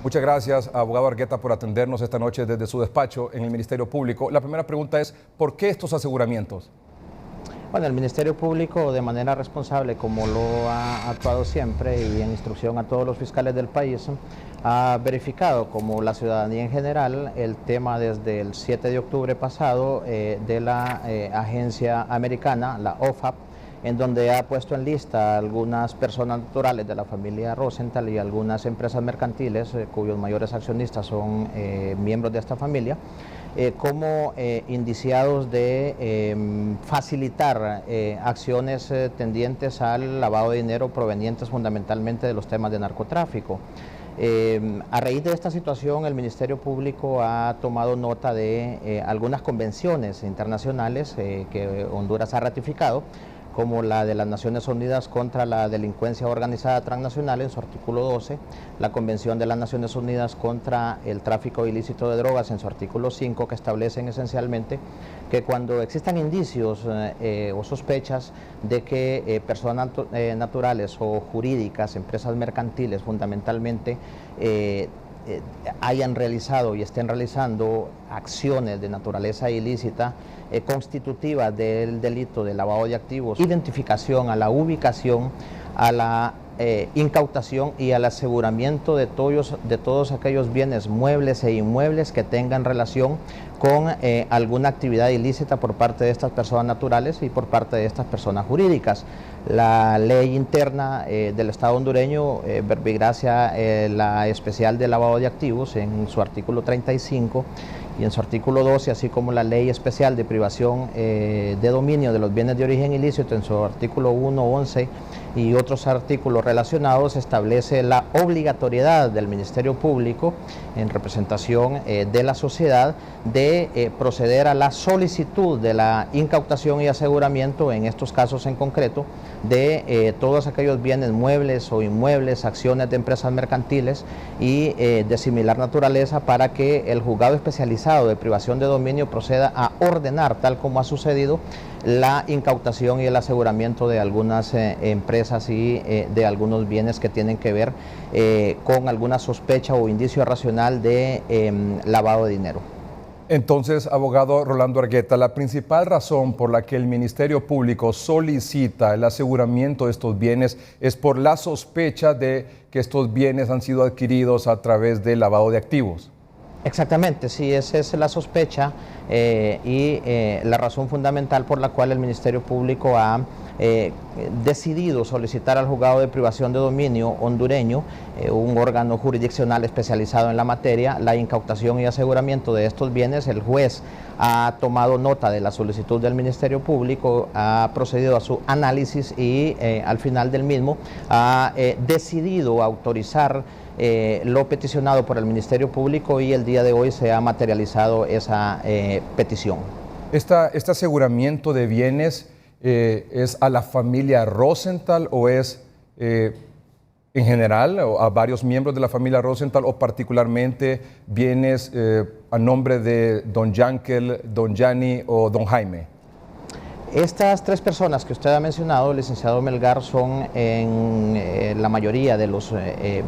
Muchas gracias, abogado Argueta, por atendernos esta noche desde su despacho en el Ministerio Público. La primera pregunta es, ¿por qué estos aseguramientos? Bueno, el Ministerio Público, de manera responsable, como lo ha actuado siempre y en instrucción a todos los fiscales del país, ha verificado, como la ciudadanía en general, el tema desde el 7 de octubre pasado de la agencia americana, la OFAP, en donde ha puesto en lista a algunas personas naturales de la familia Rosenthal y algunas empresas mercantiles cuyos mayores accionistas son miembros de esta familia, como indiciados de facilitar acciones tendientes al lavado de dinero provenientes fundamentalmente de los temas de narcotráfico. A raíz de esta situación, el Ministerio Público ha tomado nota de algunas convenciones internacionales que Honduras ha ratificado, como la de las Naciones Unidas contra la delincuencia organizada transnacional en su artículo 12, la Convención de las Naciones Unidas contra el tráfico ilícito de drogas en su artículo 5, que establecen esencialmente que cuando existan indicios o sospechas de que personas naturales o jurídicas, empresas mercantiles fundamentalmente, hayan realizado y estén realizando acciones de naturaleza ilícita constitutivas del delito de lavado de activos, identificación a la ubicación, a la incautación y al aseguramiento de todos aquellos bienes muebles e inmuebles que tengan relación con alguna actividad ilícita por parte de estas personas naturales y por parte de estas personas jurídicas. La ley interna del Estado hondureño, verbigracia la especial de lavado de activos en su artículo 35 y en su artículo 12, así como la ley especial de privación de dominio de los bienes de origen ilícito en su artículo 1, 11 y otros artículos relacionados, establece la obligatoriedad del Ministerio Público en representación de la sociedad de proceder a la solicitud de la incautación y aseguramiento, en estos casos en concreto, de todos aquellos bienes muebles o inmuebles, acciones de empresas mercantiles y de similar naturaleza, para que el juzgado especializado de privación de dominio proceda a ordenar, tal como ha sucedido, la incautación y el aseguramiento de algunas empresas y de algunos bienes que tienen que ver con alguna sospecha o indicio racional de lavado de dinero. Entonces, abogado Rolando Argueta, la principal razón por la que el Ministerio Público solicita el aseguramiento de estos bienes es por la sospecha de que estos bienes han sido adquiridos a través del lavado de activos. Exactamente, sí, esa es la sospecha y la razón fundamental por la cual el Ministerio Público ha decidido solicitar al Juzgado de Privación de Dominio hondureño, un órgano jurisdiccional especializado en la materia, la incautación y aseguramiento de estos bienes. El juez ha tomado nota de la solicitud del Ministerio Público, ha procedido a su análisis y al final del mismo ha decidido autorizar lo peticionado por el Ministerio Público, y el día de hoy se ha materializado esa petición. ¿Este aseguramiento de bienes es a la familia Rosenthal o es en general o a varios miembros de la familia Rosenthal, o particularmente bienes a nombre de don Yankel, don Yanni o don Jaime? Estas tres personas que usted ha mencionado, licenciado Melgar, son en la mayoría de los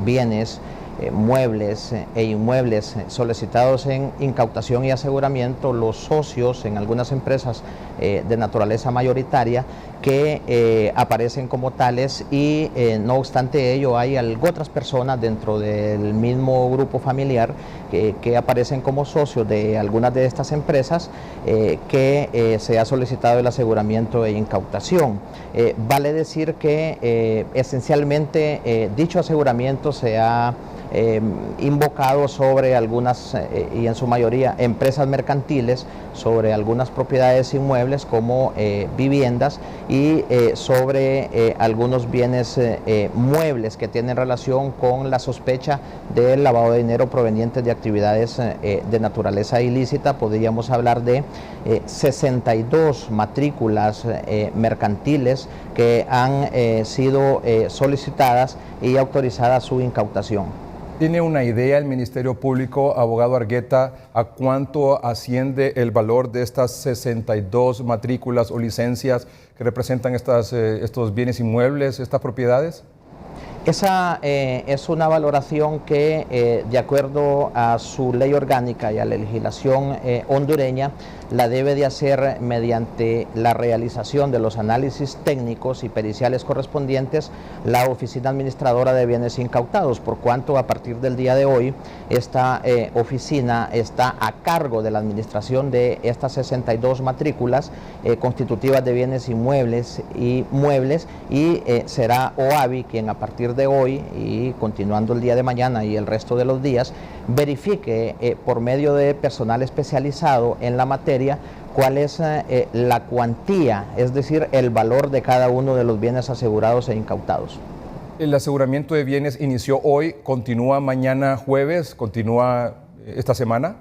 bienes muebles e inmuebles solicitados en incautación y aseguramiento, los socios en algunas empresas de naturaleza mayoritaria que aparecen como tales, y no obstante ello hay otras personas dentro del mismo grupo familiar que aparecen como socios de algunas de estas empresas que se ha solicitado el aseguramiento e incautación. Vale decir que esencialmente dicho aseguramiento se ha invocado sobre algunas y en su mayoría empresas mercantiles, sobre algunas propiedades inmuebles como viviendas y sobre algunos bienes muebles que tienen relación con la sospecha del lavado de dinero provenientes de actividades de naturaleza ilícita. Podríamos hablar de 62 matrículas mercantiles que han sido solicitadas y autorizadas su incautación. ¿Tiene una idea el Ministerio Público, abogado Argueta, a cuánto asciende el valor de estas 62 matrículas o licencias que representan estos bienes inmuebles, estas propiedades? Esa es una valoración que, de acuerdo a su ley orgánica y a la legislación hondureña, la debe de hacer mediante la realización de los análisis técnicos y periciales correspondientes la Oficina Administradora de Bienes Incautados, por cuanto a partir del día de hoy esta oficina está a cargo de la administración de estas 62 matrículas constitutivas de bienes inmuebles y muebles, y será OABI quien a partir de hoy y continuando el día de mañana y el resto de los días verifique por medio de personal especializado en la materia cuál es la cuantía, es decir, el valor de cada uno de los bienes asegurados e incautados. El aseguramiento de bienes inició hoy, continúa mañana jueves, continúa esta semana.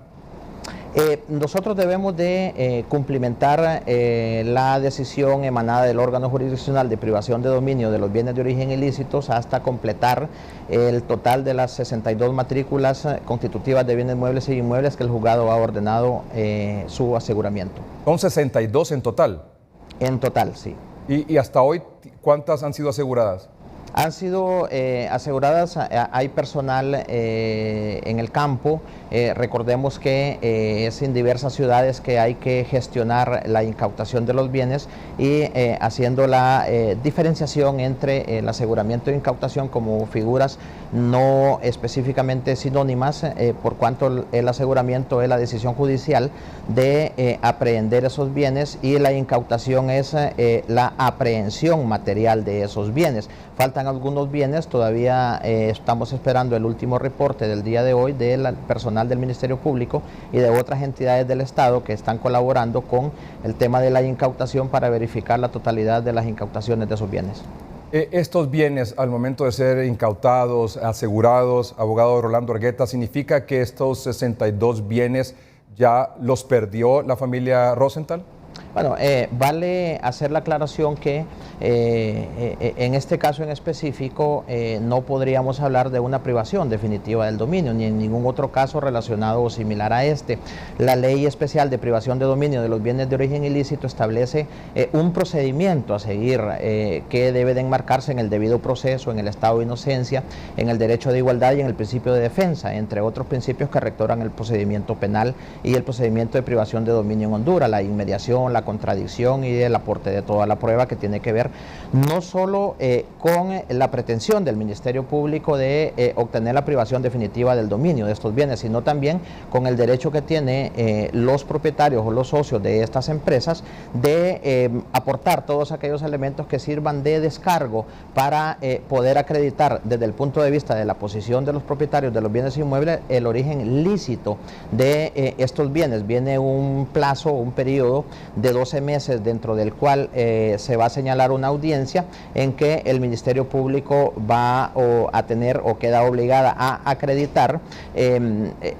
Nosotros debemos de cumplimentar la decisión emanada del órgano jurisdiccional de privación de dominio de los bienes de origen ilícitos hasta completar el total de las 62 matrículas constitutivas de bienes muebles e inmuebles que el juzgado ha ordenado su aseguramiento. ¿Son 62 en total? En total, sí. ¿Y hasta hoy cuántas han sido aseguradas? Han sido aseguradas, hay personal en el campo, recordemos que es en diversas ciudades que hay que gestionar la incautación de los bienes y haciendo la diferenciación entre el aseguramiento e incautación como figuras no específicamente sinónimas, por cuanto el aseguramiento es la decisión judicial de apreender esos bienes y la incautación es la aprehensión material de esos bienes. Faltan algunos bienes, todavía estamos esperando el último reporte del día de hoy del personal del Ministerio Público y de otras entidades del Estado que están colaborando con el tema de la incautación para verificar la totalidad de las incautaciones de esos bienes. Estos bienes, al momento de ser incautados, asegurados, abogado Rolando Argueta, ¿significa que estos 62 bienes ya los perdió la familia Rosenthal? Bueno, vale hacer la aclaración que en este caso en específico no podríamos hablar de una privación definitiva del dominio, ni en ningún otro caso relacionado o similar a este. La Ley Especial de Privación de Dominio de los Bienes de Origen Ilícito establece un procedimiento a seguir que debe de enmarcarse en el debido proceso, en el estado de inocencia, en el derecho de igualdad y en el principio de defensa, entre otros principios que rectoran el procedimiento penal y el procedimiento de privación de dominio en Honduras, la inmediación, la contradicción y el aporte de toda la prueba que tiene que ver no solo con la pretensión del Ministerio Público de obtener la privación definitiva del dominio de estos bienes, sino también con el derecho que tienen los propietarios o los socios de estas empresas de aportar todos aquellos elementos que sirvan de descargo para poder acreditar desde el punto de vista de la posición de los propietarios de los bienes inmuebles el origen lícito de estos bienes. Viene un plazo, un periodo de 12 meses dentro del cual se va a señalar una audiencia en que el Ministerio Público va a tener o queda obligada a acreditar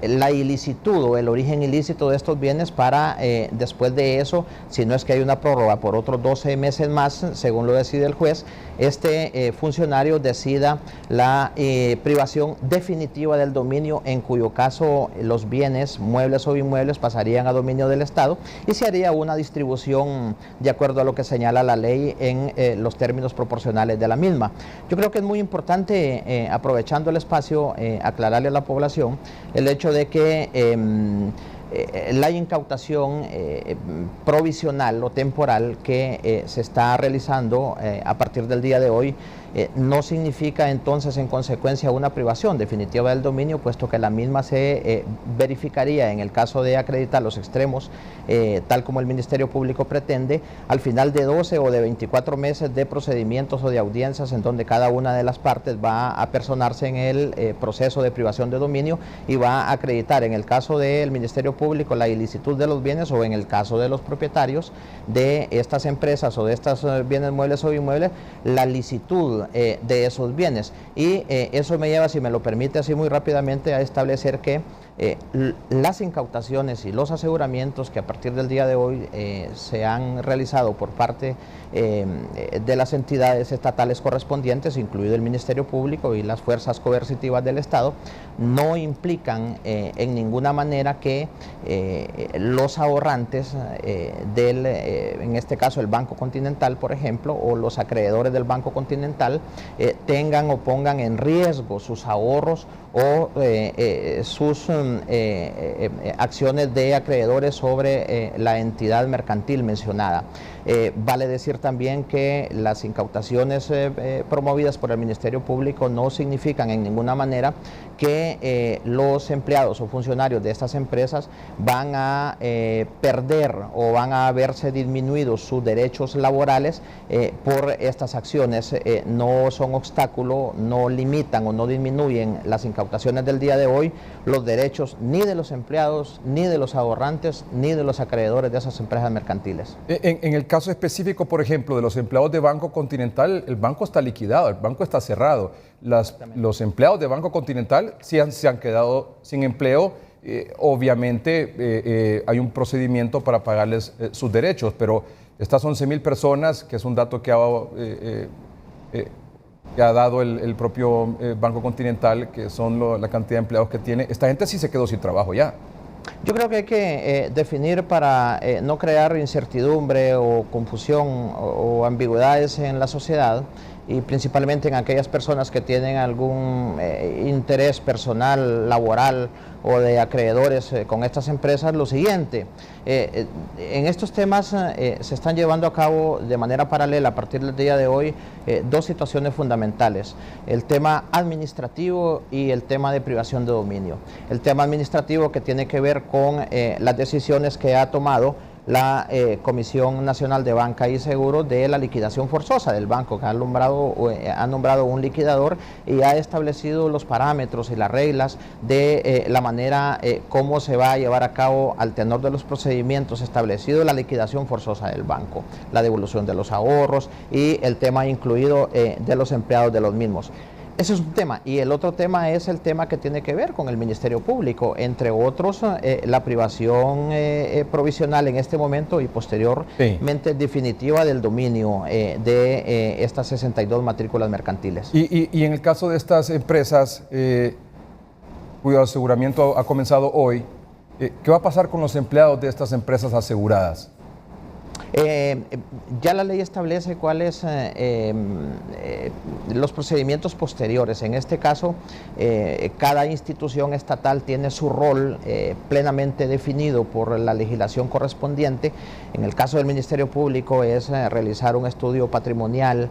la ilicitud o el origen ilícito de estos bienes para después de eso, si no es que hay una prórroga por otros 12 meses más, según lo decide el juez, este funcionario decida la privación definitiva del dominio, en cuyo caso los bienes, muebles o inmuebles, pasarían a dominio del Estado y se haría una distribución de acuerdo a lo que señala la ley en los términos proporcionales de la misma. Yo creo que es muy importante, aprovechando el espacio, aclararle a la población el hecho de que la incautación provisional o temporal que se está realizando a partir del día de hoy no significa entonces en consecuencia una privación definitiva del dominio, puesto que la misma se verificaría en el caso de acreditar los extremos, tal como el Ministerio Público pretende, al final de 12 o de 24 meses de procedimientos o de audiencias en donde cada una de las partes va a personarse en el proceso de privación de dominio y va a acreditar en el caso del Ministerio Público la ilicitud de los bienes o en el caso de los propietarios de estas empresas o de estos bienes muebles o inmuebles la licitud de esos bienes. Y eso me lleva, si me lo permite así muy rápidamente, a establecer que las incautaciones y los aseguramientos que a partir del día de hoy se han realizado por parte de las entidades estatales correspondientes, incluido el Ministerio Público y las fuerzas coercitivas del Estado, no implican en ninguna manera que los ahorrantes en este caso el Banco Continental, por ejemplo, o los acreedores del Banco Continental social tengan o pongan en riesgo sus ahorros o sus acciones de acreedores sobre la entidad mercantil mencionada. Vale decir también que las incautaciones promovidas por el Ministerio Público no significan en ninguna manera que los empleados o funcionarios de estas empresas van a perder o van a verse disminuidos sus derechos laborales por estas acciones. No son obstáculo, no limitan o no disminuyen las incautaciones del día de hoy los derechos ni de los empleados, ni de los ahorrantes, ni de los acreedores de esas empresas mercantiles. En el caso específico, por ejemplo, de los empleados de Banco Continental, el banco está liquidado, el banco está cerrado. Los empleados de Banco Continental sí se han quedado sin empleo. Obviamente hay un procedimiento para pagarles sus derechos, pero estas 11,000 personas, que es un dato que ha dado el propio Banco Continental, que son la cantidad de empleados que tiene, esta gente sí se quedó sin trabajo ya. Yo creo que hay que definir para no crear incertidumbre o confusión o ambigüedades en la sociedad, y principalmente en aquellas personas que tienen algún interés personal, laboral o de acreedores con estas empresas, lo siguiente. En estos temas se están llevando a cabo de manera paralela a partir del día de hoy dos situaciones fundamentales: el tema administrativo y el tema de privación de dominio. El tema administrativo, que tiene que ver con las decisiones que ha tomado la Comisión Nacional de Banca y Seguros de la liquidación forzosa del banco, que ha nombrado un liquidador y ha establecido los parámetros y las reglas de la manera cómo se va a llevar a cabo al tenor de los procedimientos establecidos la liquidación forzosa del banco, la devolución de los ahorros y el tema incluido de los empleados de los mismos. Ese es un tema. Y el otro tema es el tema que tiene que ver con el Ministerio Público, entre otros la privación provisional en este momento y posteriormente definitiva del dominio de estas 62 matrículas mercantiles. Y en el caso de estas empresas cuyo aseguramiento ha comenzado hoy, ¿qué va a pasar con los empleados de estas empresas aseguradas? Ya la ley establece cuáles los procedimientos posteriores. En este caso, cada institución estatal tiene su rol plenamente definido por la legislación correspondiente. En el caso del Ministerio Público es realizar un estudio patrimonial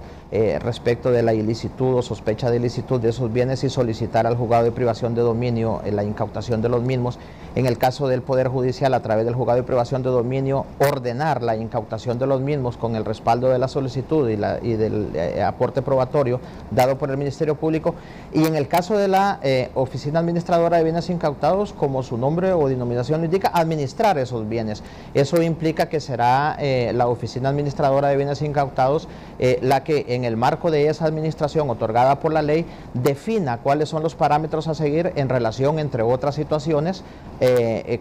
respecto de la ilicitud o sospecha de ilicitud de esos bienes y solicitar al juzgado de privación de dominio la incautación de los mismos. En el caso del Poder Judicial, a través del juzgado de privación de dominio, ordenar la incautación de los mismos con el respaldo de la solicitud y del aporte probatorio dado por el Ministerio Público. Y en el caso de la Oficina Administradora de Bienes Incautados, como su nombre o denominación indica, administrar esos bienes. Eso implica que será la Oficina Administradora de Bienes Incautados la que, en el marco de esa administración otorgada por la ley, defina cuáles son los parámetros a seguir en relación, entre otras situaciones,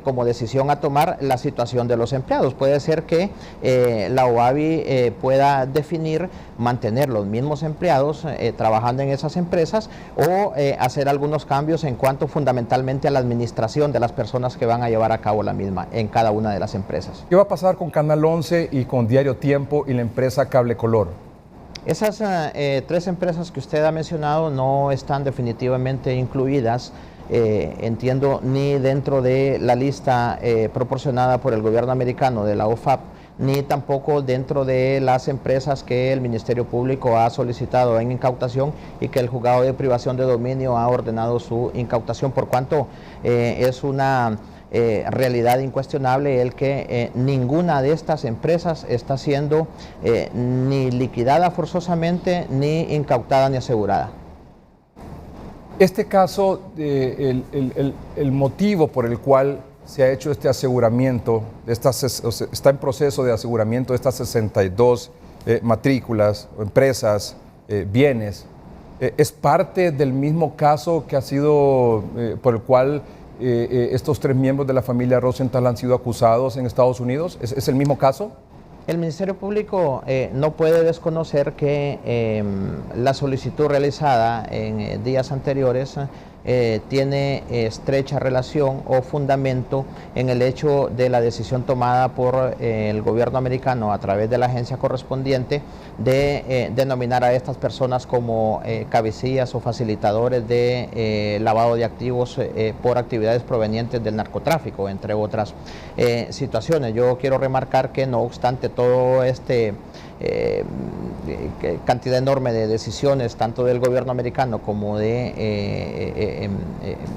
como decisión a tomar, la situación de los empleados. Puede ser que la OABI pueda definir mantener los mismos empleados trabajando en esas empresas o hacer algunos cambios en cuanto fundamentalmente a la administración de las personas que van a llevar a cabo la misma en cada una de las empresas. ¿Qué va a pasar con Canal 11 y con Diario Tiempo y la empresa Cable Color? Esas tres empresas que usted ha mencionado no están definitivamente incluidas, entiendo, ni dentro de la lista proporcionada por el gobierno americano de la OFAP, ni tampoco dentro de las empresas que el Ministerio Público ha solicitado en incautación y que el juzgado de privación de dominio ha ordenado su incautación, por cuanto es una realidad incuestionable el que ninguna de estas empresas está siendo ni liquidada forzosamente, ni incautada ni asegurada. Este caso, el motivo por el cual se ha hecho este aseguramiento, está en proceso de aseguramiento de estas 62 matrículas, empresas, bienes, ¿es parte del mismo caso que ha sido por el cual estos tres miembros de la familia Rosenthal han sido acusados en Estados Unidos? ¿Es el mismo caso? El Ministerio Público no puede desconocer que la solicitud realizada en días anteriores tiene estrecha relación o fundamento en el hecho de la decisión tomada por el gobierno americano a través de la agencia correspondiente de denominar a estas personas como cabecillas o facilitadores de lavado de activos por actividades provenientes del narcotráfico, entre otras situaciones. Yo quiero remarcar que no obstante todo cantidad enorme de decisiones tanto del gobierno americano como de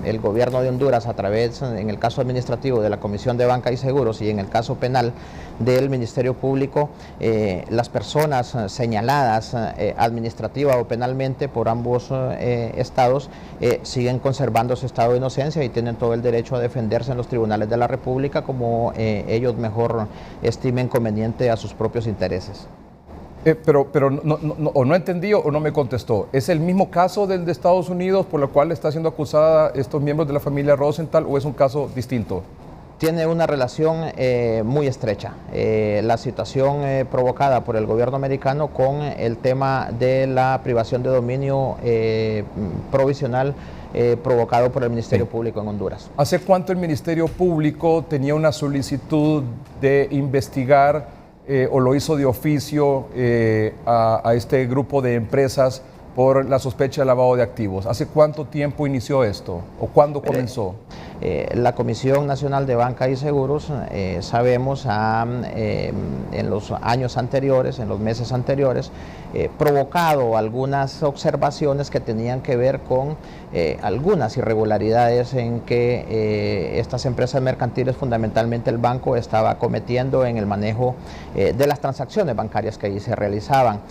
el gobierno de Honduras a través, en el caso administrativo, de la Comisión de Banca y Seguros y en el caso penal del Ministerio Público, las personas señaladas administrativa o penalmente por ambos estados siguen conservando su estado de inocencia y tienen todo el derecho a defenderse en los tribunales de la República como ellos mejor estimen conveniente a sus propios intereses. Pero o no entendí o no me contestó. ¿Es el mismo caso del de Estados Unidos por el cual está siendo acusada estos miembros de la familia Rosenthal o es un caso distinto? Tiene una relación muy estrecha. La situación provocada por el gobierno americano con el tema de la privación de dominio provisional provocado por el Ministerio Público en Honduras. ¿Hace cuánto el Ministerio Público tenía una solicitud de investigar o lo hizo de oficio a este grupo de empresas por la sospecha de lavado de activos? ¿Hace cuánto tiempo inició esto o cuándo comenzó? La Comisión Nacional de Banca y Seguros, sabemos, en los años anteriores, en los meses anteriores, provocado algunas observaciones que tenían que ver con algunas irregularidades en que estas empresas mercantiles, fundamentalmente el banco, estaba cometiendo en el manejo de las transacciones bancarias que allí se realizaban.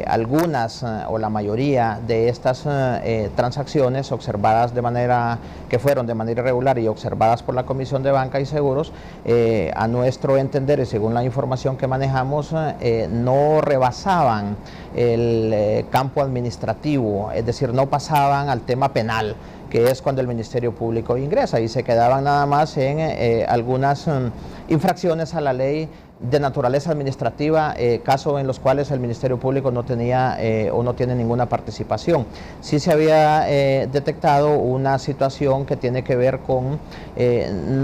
Algunas o la mayoría de estas transacciones observadas que fueron de manera irregular y observadas por la Comisión de Banca y Seguros, a nuestro entender y según la información que manejamos, no rebasaban el campo administrativo, es decir, no pasaban al tema penal, que es cuando el Ministerio Público ingresa, y se quedaban nada más en algunas infracciones a la ley de naturaleza administrativa, casos en los cuales el Ministerio Público no tenía o no tiene ninguna participación. Sí se había detectado una situación que tiene que ver con,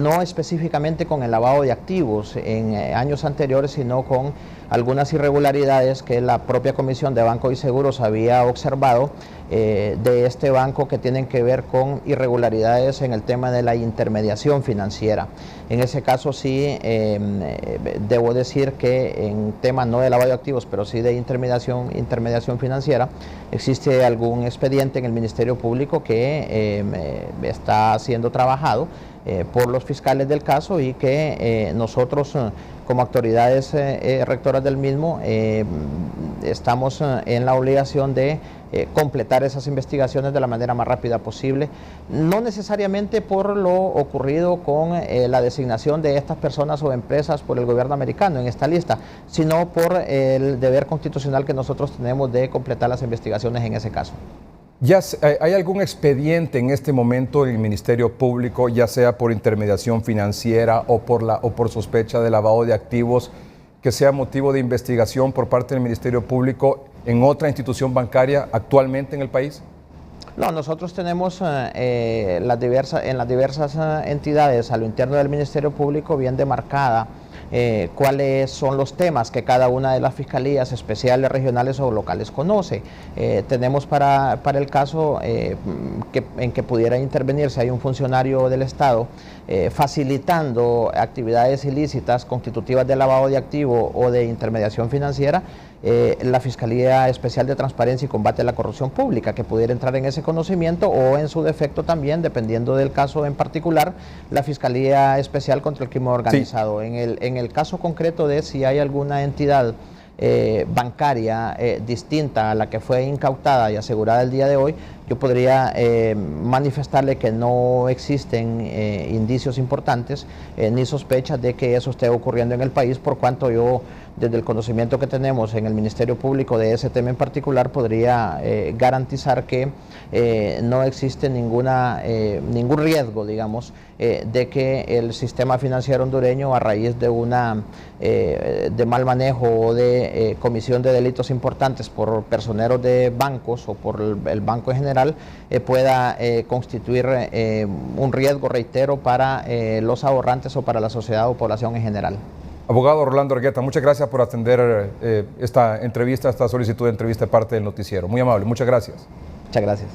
no específicamente con el lavado de activos en años anteriores, sino con algunas irregularidades que la propia Comisión de Banco y Seguros había observado de este banco, que tienen que ver con irregularidades en el tema de la intermediación financiera. En ese caso sí, debo decir que en tema no de lavado de activos, pero sí de intermediación financiera, existe algún expediente en el Ministerio Público que está siendo trabajado por los fiscales del caso y que nosotros como autoridades rectoras del mismo estamos en la obligación de completar esas investigaciones de la manera más rápida posible, no necesariamente por lo ocurrido con la designación de estas personas o empresas por el gobierno americano en esta lista, sino por el deber constitucional que nosotros tenemos de completar las investigaciones en ese caso. ¿Hay algún expediente en este momento en el Ministerio Público, ya sea por intermediación financiera o por sospecha de lavado de activos, que sea motivo de investigación por parte del Ministerio Público en otra institución bancaria actualmente en el país? No, nosotros tenemos en las diversas entidades a lo interno del Ministerio Público bien demarcada cuáles son los temas que cada una de las fiscalías especiales, regionales o locales conoce. Tenemos para el caso en que pudiera intervenir si hay un funcionario del Estado facilitando actividades ilícitas constitutivas de lavado de activo o de intermediación financiera, la Fiscalía Especial de Transparencia y Combate a la Corrupción Pública, que pudiera entrar en ese conocimiento, o en su defecto también, dependiendo del caso en particular, la Fiscalía Especial contra el Crimen Organizado. Sí. En el caso concreto de si hay alguna entidad bancaria distinta a la que fue incautada y asegurada el día de hoy, yo podría manifestarle que no existen indicios importantes ni sospechas de que eso esté ocurriendo en el país, por cuanto yo, desde el conocimiento que tenemos en el Ministerio Público de ese tema en particular, podría garantizar que no existe ningún riesgo, digamos, de que el sistema financiero hondureño, a raíz de mal manejo o de comisión de delitos importantes por personeros de bancos o por el banco en general, general pueda constituir un riesgo, reitero, para los ahorrantes o para la sociedad o población en general. Abogado Rolando Argueta, muchas gracias por atender esta entrevista, esta solicitud de entrevista de parte del noticiero. Muy amable, muchas gracias. Muchas gracias.